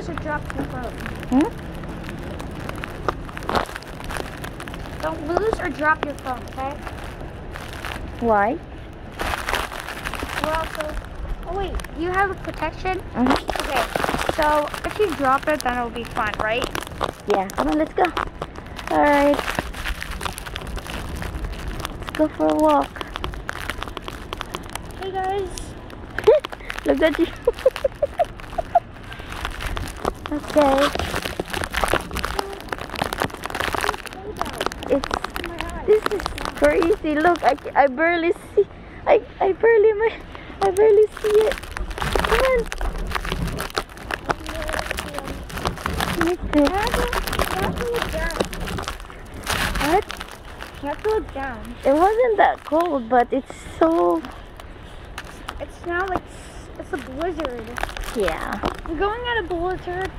lose or drop your phone. Hmm? Don't lose or drop your phone, okay? Why? We're also... Oh wait, you have a protection? Mm-hmm. Okay, so if you drop it, then it'll be fine, right? Yeah, come on, let's go. Alright. Let's go for a walk. Hey guys. Look at you. Okay. This is crazy. Look, I barely see. I barely see it. Come on. Let me see. You have to look down. What? You have to look down. It wasn't that cold, but it's so... It's now like it's a blizzard. Yeah. We're going at a blizzard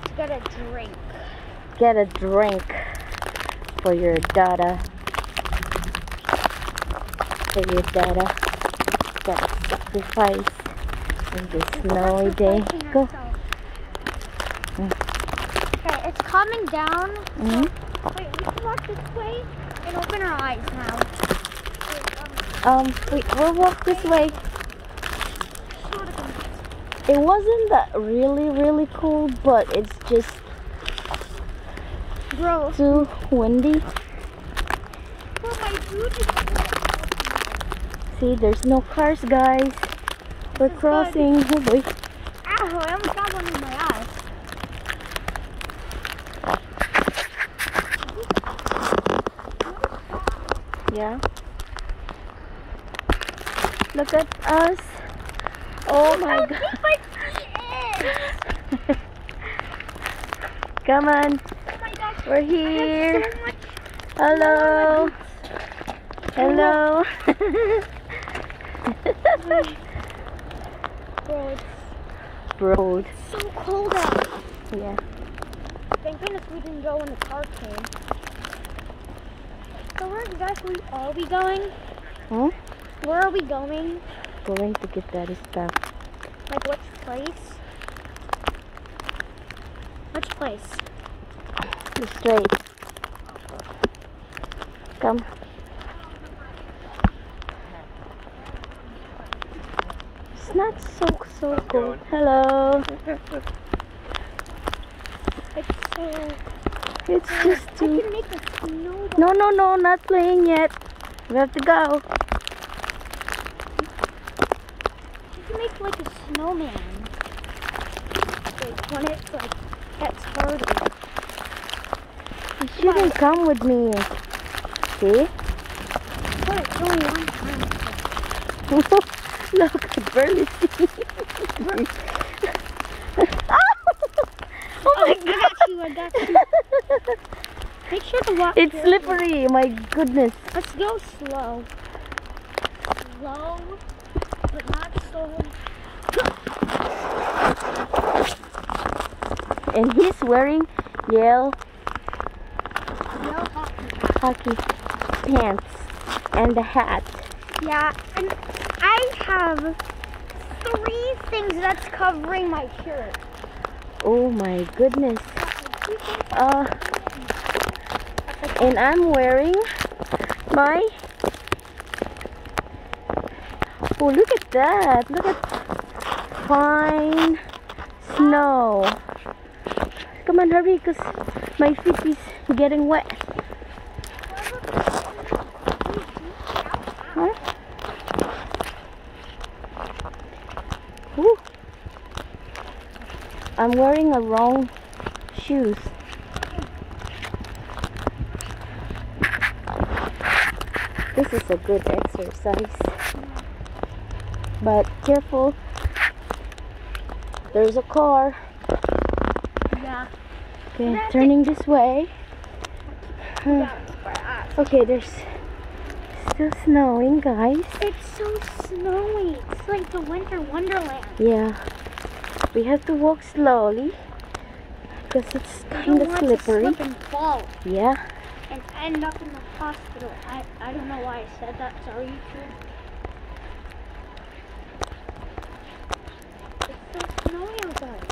to get a drink. Get a drink for your dada. For your dada. Gotta sacrifice in this snowy day. Go. Okay, it's calming down. Mm-hmm. Wait, we can walk this way and open our eyes now. We'll walk this way. It wasn't that really cold, but it's just too windy. Well, my food is... See, there's no cars, guys. We're crossing. Oh boy. Ow, I almost got one in my eye. Yeah. Look at us. Oh my god. Come on. Oh my gosh. We're here. Hello. Hello. Bro, it's so cold out. yeah. Thank goodness we didn't go when the car came. So where exactly are we going? Huh? Where are we going? Going to get that stuff. Like which place? Which place? Straight. Come. It's not so cold. Hello. It's just I too... can make a snowball. No, not playing yet. We have to go. You can make like a snowman. Like when it's like gets harder. You shouldn't come with me. See? But it's only one time. Look, I barely see. Oh my god! I got you. Make sure to walk. It's carefully. slippery, my goodness. Let's go slow. Slow, but not so. And he's wearing yellow hockey pants and a hat. Yeah, and I have 3 things that's covering my shirt. Oh my goodness. And I'm wearing my... Oh, look at that. Look at fine snow. Come on, hurry, because my feet is getting wet. Huh? Ooh. I'm wearing a wrong shoes. This is a good exercise. But careful. There's a car. Yeah. Okay, turning this way. Okay, there's still snowing, guys. It's so snowy. It's like the winter wonderland. Yeah. We have to walk slowly because it's kind of slippery. Slip and fall Yeah. and end up in the hospital. I don't know why I said that. Sorry, YouTube. It's so snowy outside.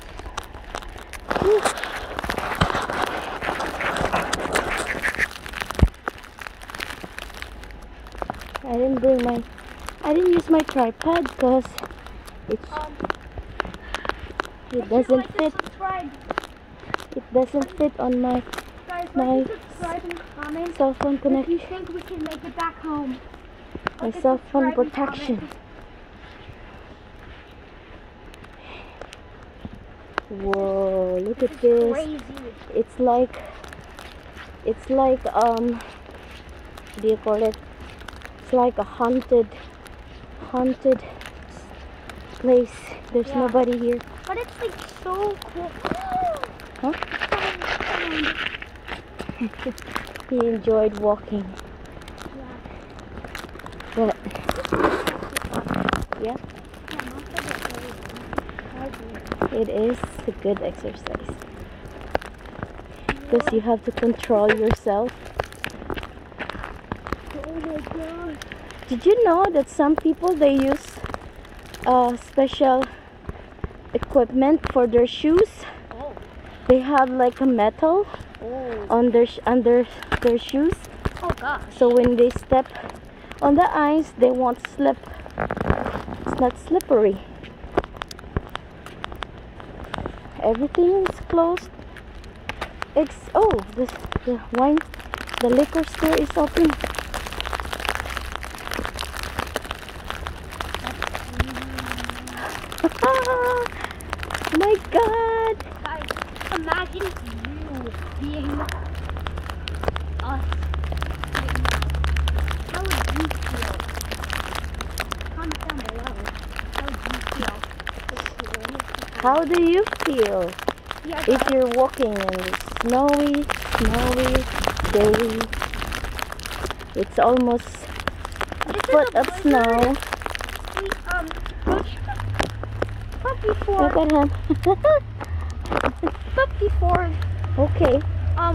my tripod because it's it doesn't fit. It doesn't fit on my Subscribe and comment cell phone if connection. you think we can make it back home. My Like, cell phone subscribe and protection. comment. Whoa! Look This at is this. crazy. It's like what do you call it? It's like a haunted place. There's Yeah. nobody here. But it's like so cool. Huh? He enjoyed walking. But yeah, it is a good exercise because you have to control yourself. Oh my god. Did you know that some people they use special equipment for their shoes? Oh. They have like a metal on under their shoes, Oh gosh. so when they step on the ice, they won't slip. It's not slippery. Everything is closed. The liquor store is open. My God! Guys, imagine you being us. How would you feel? Comment down below. How would you feel? How do you feel Yeah, if you're walking in snowy day? It's almost a foot of snow. But before, Look at him. but before Okay.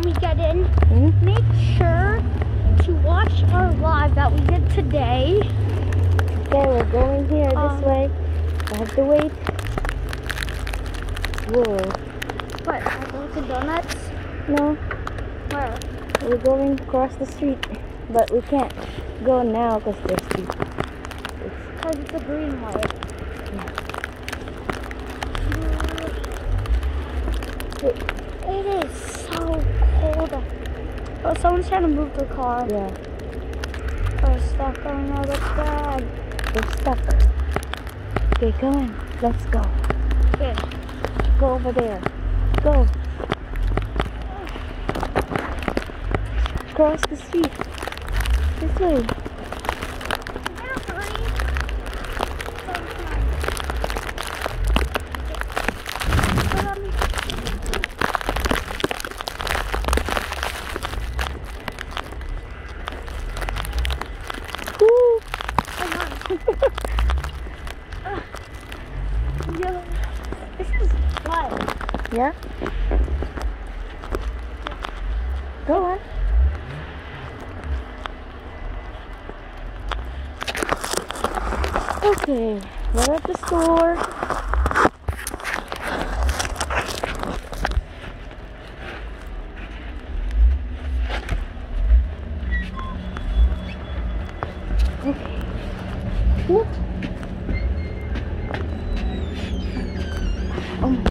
we get in, Hmm? make sure to watch our live that we did today. Okay, we're going here this way. I have to wait. Whoa. What? Are those the donuts? No, Where? we're going across the street, but we can't go now because there's people. Because it's a green light. It is so cold. Oh, someone's trying to move their car. Yeah, We're stuck. Oh no, that's bad. we're stuck. Okay, come on. Let's go. Okay. Go over there. Go. Cross the street. This way. Woo. This is fun. Yeah? Go on. Okay, we're at the store. Okay. Whoop. Oh my